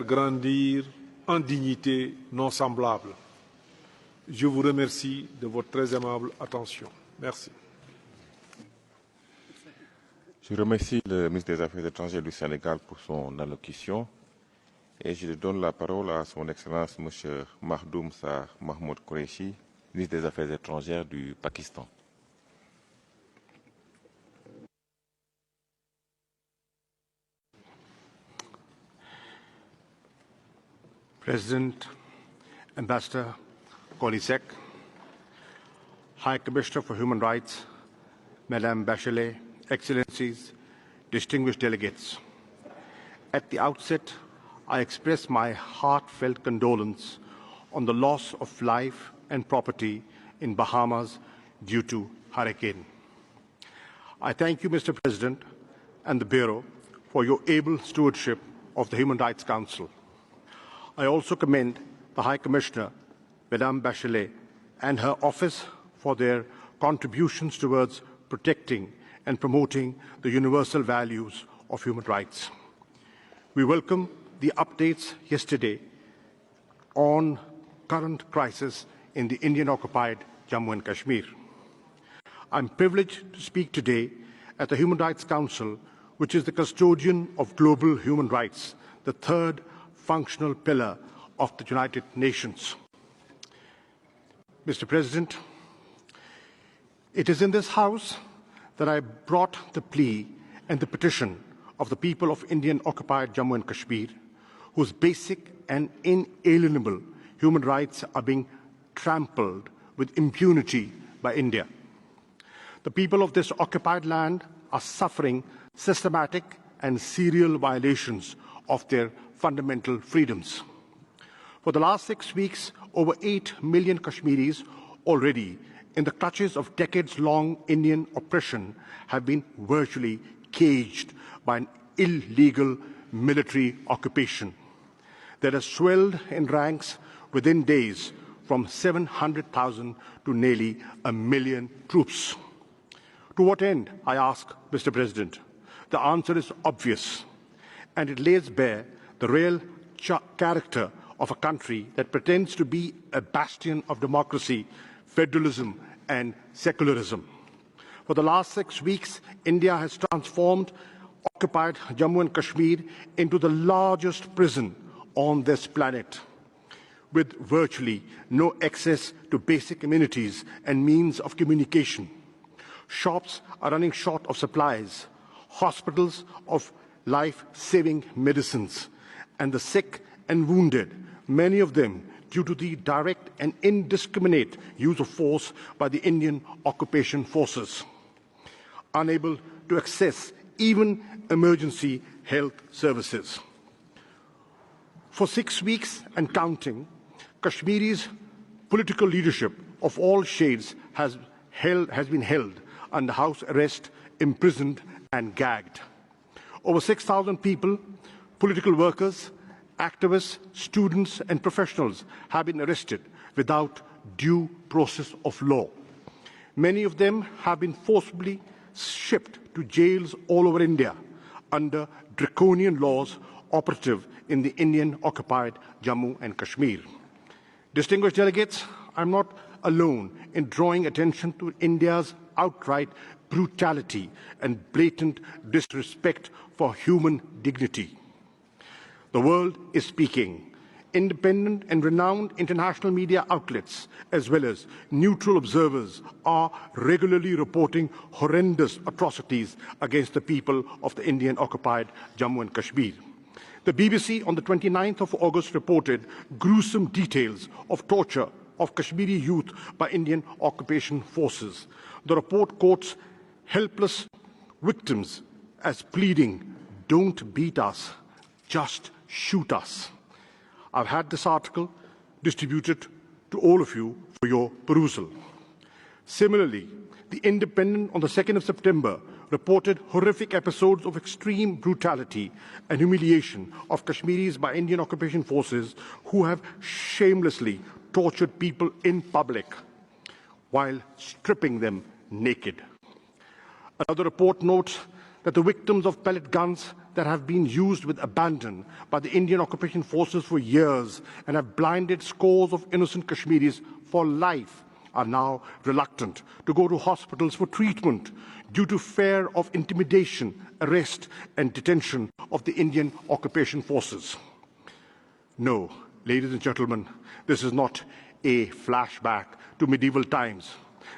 Grandir en dignité non semblable. Je vous remercie de votre très aimable attention. Merci. Je remercie le ministre des Affaires étrangères du Sénégal pour son allocution et je donne la parole à son Excellence M. Shah Mehmood Qureshi, ministre des Affaires étrangères du Pakistan. President, Ambassador Kolisek, High Commissioner for Human Rights, Madame Bachelet, Excellencies, distinguished delegates. At the outset, I express my heartfelt condolence on the loss of life and property in Bahamas due to hurricane. I thank you, Mr. President, and the Bureau for your able stewardship of the Human Rights Council. I also commend the High Commissioner, Madame Bachelet, and her office for their contributions towards protecting and promoting the universal values of human rights. We welcome the updates yesterday on current crisis in the Indian-occupied Jammu and Kashmir. I'm privileged to speak today at the Human Rights Council, which is the custodian of global human rights, the third functional pillar of the United Nations. Mr. President, it is in this House that I brought the plea and the petition of the people of Indian-occupied Jammu and Kashmir, whose basic and inalienable human rights are being trampled with impunity by India. The people of this occupied land are suffering systematic and serial violations of their fundamental freedoms. For the last 6 weeks, over 8 million Kashmiris, already in the clutches of decades-long Indian oppression, have been virtually caged by an illegal military occupation that has swelled in ranks within days from 700,000 to nearly 1 million troops. To what end, I ask, Mr. President? The answer is obvious, and it lays bare the real character of a country that pretends to be a bastion of democracy, federalism, and secularism. For the last 6 weeks, India has transformed occupied Jammu and Kashmir into the largest prison on this planet, with virtually no access to basic amenities and means of communication. Shops are running short of supplies, hospitals of life-saving medicines, and the sick and wounded, many of them due to the direct and indiscriminate use of force by the Indian occupation forces, unable to access even emergency health services. For 6 weeks and counting, Kashmiri's political leadership of all shades has been held under house arrest, imprisoned, and gagged. Over 6,000 people, political workers, activists, students, and professionals have been arrested without due process of law. Many of them have been forcibly shipped to jails all over India under draconian laws operative in the Indian-occupied Jammu and Kashmir. Distinguished delegates, I'm not alone in drawing attention to India's outright brutality and blatant disrespect for human dignity. The world is speaking. Independent and renowned international media outlets, as well as neutral observers, are regularly reporting horrendous atrocities against the people of the Indian-occupied Jammu and Kashmir. The BBC on the 29th of August reported gruesome details of torture of Kashmiri youth by Indian occupation forces. The report quotes helpless victims as pleading, "Don't beat us, just shoot us." I've had this article distributed to all of you for your perusal. Similarly, The Independent on the 2nd of September reported horrific episodes of extreme brutality and humiliation of Kashmiris by Indian occupation forces who have shamelessly tortured people in public while stripping them naked. Another report notes that the victims of pellet guns, that have been used with abandon by the Indian occupation forces for years and have blinded scores of innocent Kashmiris for life are now reluctant to go to hospitals for treatment due to fear of intimidation, arrest and detention of the Indian occupation forces. No, ladies and gentlemen, this is not a flashback to medieval times.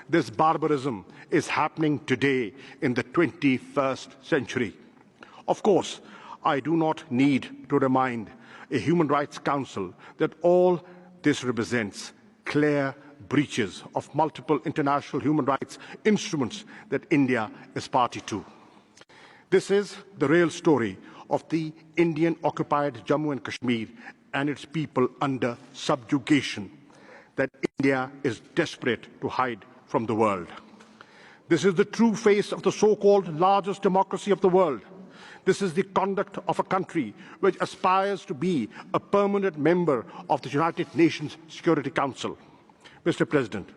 This barbarism is happening today in the 21st century. Of course, I do not need to remind a Human Rights Council that all this represents clear breaches of multiple international human rights instruments that India is party to. This is the real story of the Indian-occupied Jammu and Kashmir and its people under subjugation that India is desperate to hide from the world. This is the true face of the so-called largest democracy of the world. This is the conduct of a country which aspires to be a permanent member of the United Nations Security Council. Mr. President,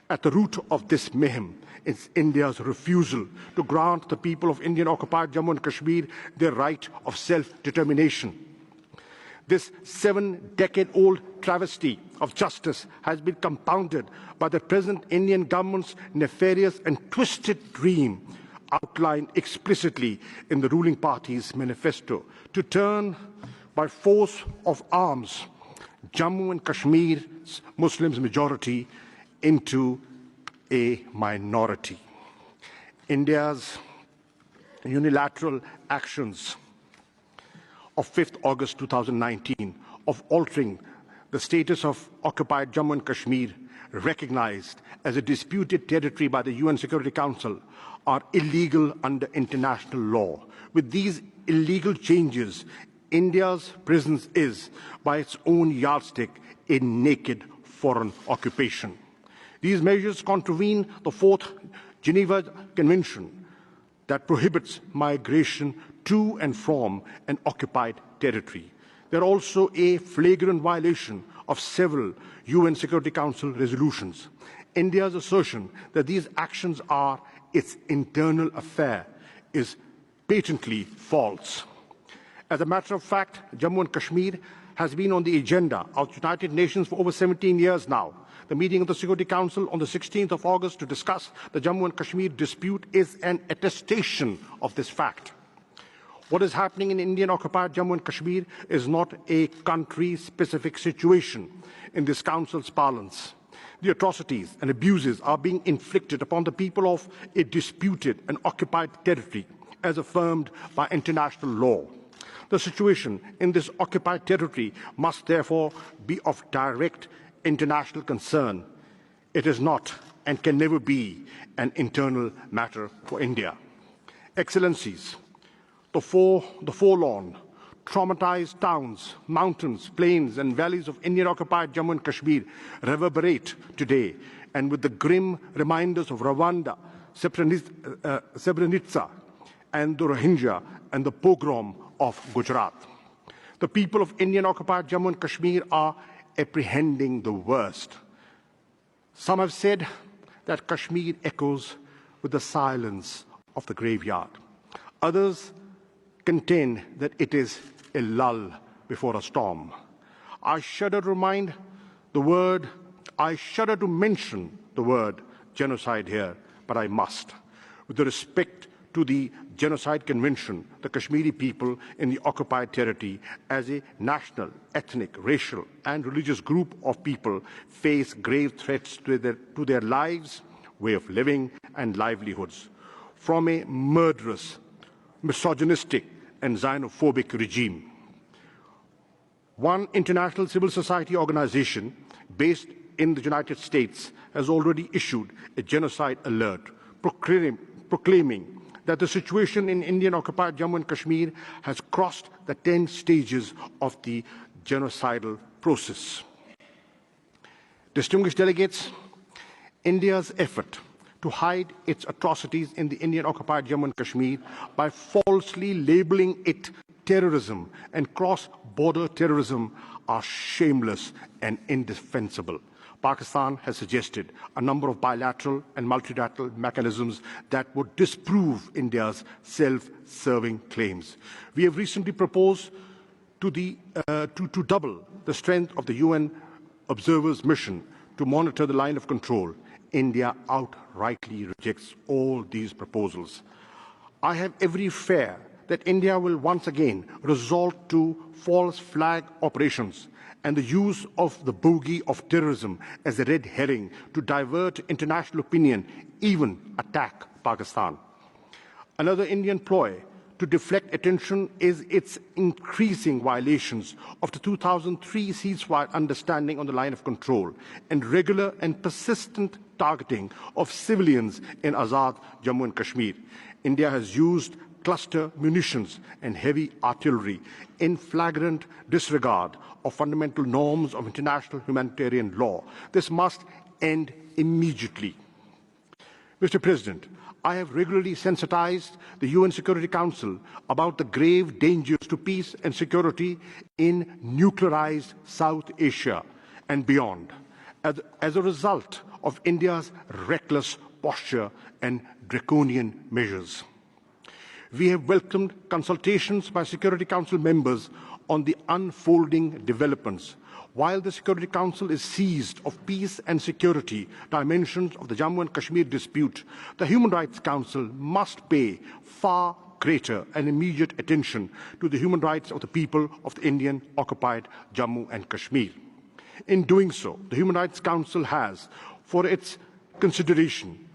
at the root of this mayhem is India's refusal to grant the people of Indian-occupied Jammu and Kashmir their right of self-determination. This 7-decade-old travesty of justice has been compounded by the present Indian government's nefarious and twisted dream outlined explicitly in the ruling party's manifesto to turn by force of arms Jammu and Kashmir's Muslims majority into a minority. India's unilateral actions of 5th August 2019 of altering the status of occupied Jammu and Kashmir, recognized as a disputed territory by the UN Security Council, are illegal under international law. With these illegal changes, India's presence is, by its own yardstick, a naked foreign occupation. These measures contravene the 4th Geneva Convention that prohibits migration to and from an occupied territory. They are also a flagrant violation of several UN Security Council resolutions. India's assertion that these actions are its internal affair is patently false. As a matter of fact, Jammu and Kashmir has been on the agenda of the United Nations for over 17 years now. The meeting of the Security Council on the 16th of August to discuss the Jammu and Kashmir dispute is an attestation of this fact. What is happening in Indian-occupied Jammu and Kashmir is not a country-specific situation in this Council's parlance. The atrocities and abuses are being inflicted upon the people of a disputed and occupied territory, as affirmed by international law. The situation in this occupied territory must therefore be of direct international concern. It is not and can never be an internal matter for India. Excellencies, the forlorn, traumatized towns, mountains, plains and valleys of Indian-occupied Jammu and Kashmir reverberate today, and with the grim reminders of Rwanda, Srebrenica and the Rohingya and the pogrom of Gujarat. The people of Indian-occupied Jammu and Kashmir are apprehending the worst. Some have said that Kashmir echoes with the silence of the graveyard. Others contend that it is a lull before a storm. I shudder to mention the word genocide here, but I must. With the respect to the Genocide Convention, the Kashmiri people in the occupied territory as a national, ethnic, racial and religious group of people face grave threats to their lives, way of living and livelihoods from a murderous, misogynistic and xenophobic regime. One international civil society organization based in the United States has already issued a genocide alert proclaiming that the situation in Indian-occupied Jammu and Kashmir has crossed the 10 stages of the genocidal process. Distinguished delegates, India's effort to hide its atrocities in the Indian-occupied Jammu and Kashmir by falsely labeling it terrorism and cross-border terrorism are shameless and indefensible. Pakistan has suggested a number of bilateral and multilateral mechanisms that would disprove India's self-serving claims. We have recently proposed to double the strength of the UN observers' mission to monitor the line of control. India outrightly rejects all these proposals. I have every fear that India will once again resort to false flag operations and the use of the bogey of terrorism as a red herring to divert international opinion, even attack Pakistan. Another Indian ploy to deflect attention is its increasing violations of the 2003 ceasefire understanding on the line of control and regular and persistent targeting of civilians in Azad Jammu and Kashmir. India has used cluster munitions and heavy artillery in flagrant disregard of fundamental norms of international humanitarian law. This must end immediately. Mr. President, I have regularly sensitized the UN Security Council about the grave dangers to peace and security in nuclearized South Asia and beyond, as a result of India's reckless posture and draconian measures. We have welcomed consultations by Security Council members on the unfolding developments. While the Security Council is seized of peace and security dimensions of the Jammu and Kashmir dispute, the Human Rights Council must pay far greater and immediate attention to the human rights of the people of the Indian-occupied Jammu and Kashmir. In doing so, the Human Rights Council has, for its consideration,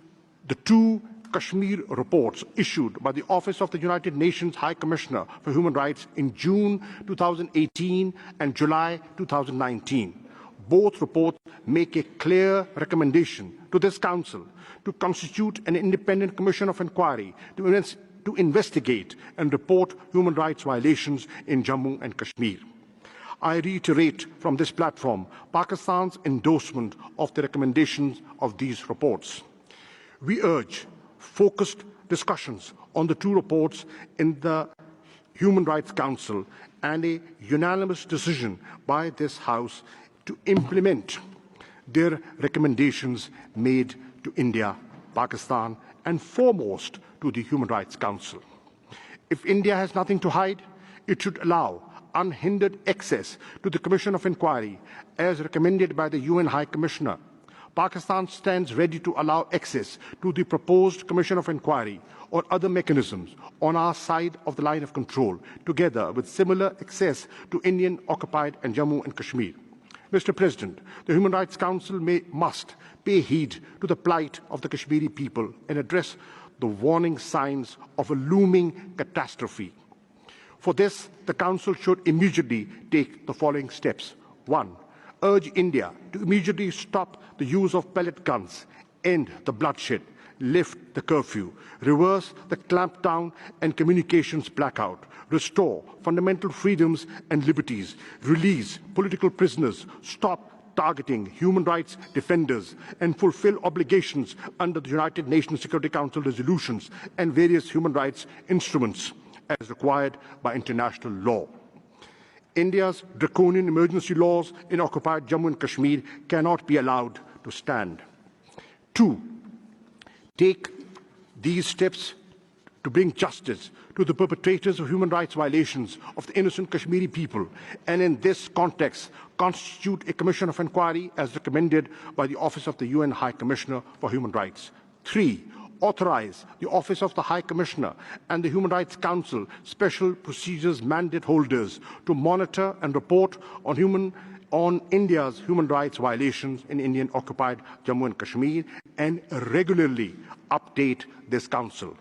the two Kashmir reports issued by the Office of the United Nations High Commissioner for Human Rights in June 2018 and July 2019. Both reports make a clear recommendation to this Council to constitute an independent commission of inquiry to investigate and report human rights violations in Jammu and Kashmir. I reiterate from this platform Pakistan's endorsement of the recommendations of these reports. We urge focused discussions on the two reports in the Human Rights Council and a unanimous decision by this House to implement their recommendations made to India, Pakistan, and foremost to the Human Rights Council. If India has nothing to hide, it should allow unhindered access to the Commission of Inquiry as recommended by the UN High Commissioner. Pakistan stands ready to allow access to the proposed Commission of Inquiry or other mechanisms on our side of the line of control, together with similar access to Indian-occupied and Jammu and Kashmir. Mr. President, the Human Rights Council must pay heed to the plight of the Kashmiri people and address the warning signs of a looming catastrophe. For this, the Council should immediately take the following steps. 1. Urge India to immediately stop the use of pellet guns, end the bloodshed, lift the curfew, reverse the clampdown and communications blackout, restore fundamental freedoms and liberties, release political prisoners, stop targeting human rights defenders, and fulfill obligations under the United Nations Security Council resolutions and various human rights instruments as required by international law. India's draconian emergency laws in occupied Jammu and Kashmir cannot be allowed to stand. 2. Take these steps to bring justice to the perpetrators of human rights violations of the innocent Kashmiri people, and in this context, constitute a commission of inquiry as recommended by the Office of the UN High Commissioner for Human Rights. 3. Authorize the Office of the High Commissioner and the Human Rights Council special procedures mandate holders to monitor and report on India's human rights violations in Indian-occupied Jammu and Kashmir and regularly update this Council.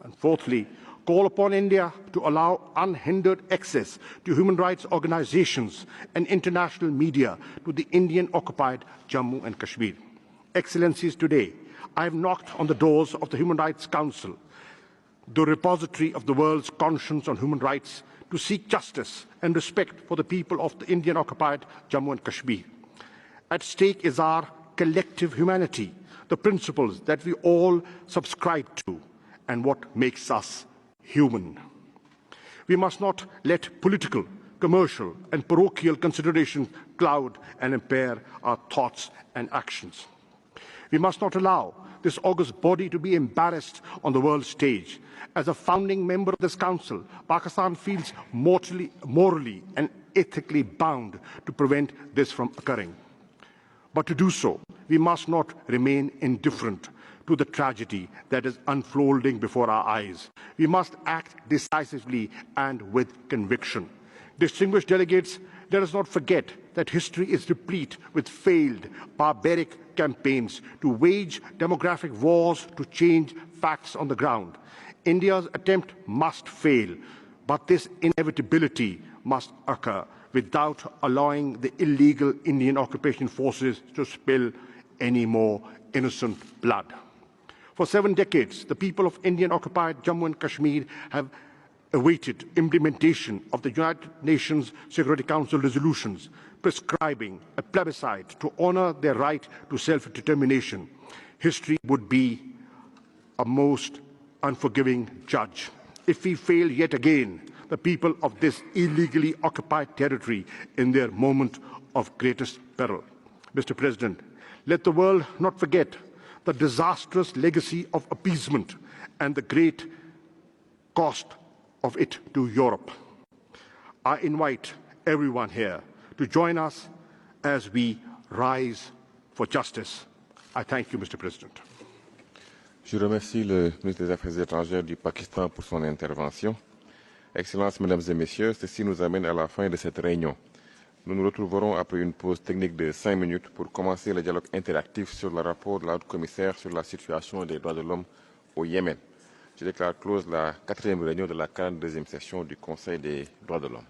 And fourthly, call upon India to allow unhindered access to human rights organizations and international media to the Indian-occupied Jammu and Kashmir. Excellencies, today, I have knocked on the doors of the Human Rights Council, the repository of the world's conscience on human rights, to seek justice and respect for the people of the Indian-occupied Jammu and Kashmir. At stake is our collective humanity, the principles that we all subscribe to, and what makes us human. We must not let political commercial, and parochial considerations cloud and impair our thoughts and actions. We must not allow this august body to be embarrassed on the world stage. As a founding member of this council, Pakistan feels morally and ethically bound to prevent this from occurring. But to do so, we must not remain indifferent to the tragedy that is unfolding before our eyes. We must act decisively and with conviction. Distinguished delegates, let us not forget that history is replete with failed, barbaric campaigns to wage demographic wars to change facts on the ground. India's attempt must fail, but this inevitability must occur without allowing the illegal Indian occupation forces to spill any more innocent blood. For 7 decades, the people of Indian-occupied Jammu and Kashmir have awaited implementation of the United Nations Security Council resolutions prescribing a plebiscite to honor their right to self-determination. History would be a most unforgiving judge. If we fail yet again the people of this illegally occupied territory in their moment of greatest peril. Mr. President, let the world not forget the disastrous legacy of appeasement and the great cost of it to Europe. I invite everyone here to join us as we rise for justice. I thank you, Mr. President. Je remercie le ministre des Affaires étrangères du Pakistan pour son intervention. Excellences, Mesdames et Messieurs, ceci nous amène à la fin de cette réunion. Nous nous retrouverons après une pause technique de 5 minutes pour commencer le dialogue interactif sur le rapport de la haute-commissaire sur la situation des droits de l'homme au Yémen. Je déclare close la 4e réunion de la 42e session du Conseil des droits de l'homme.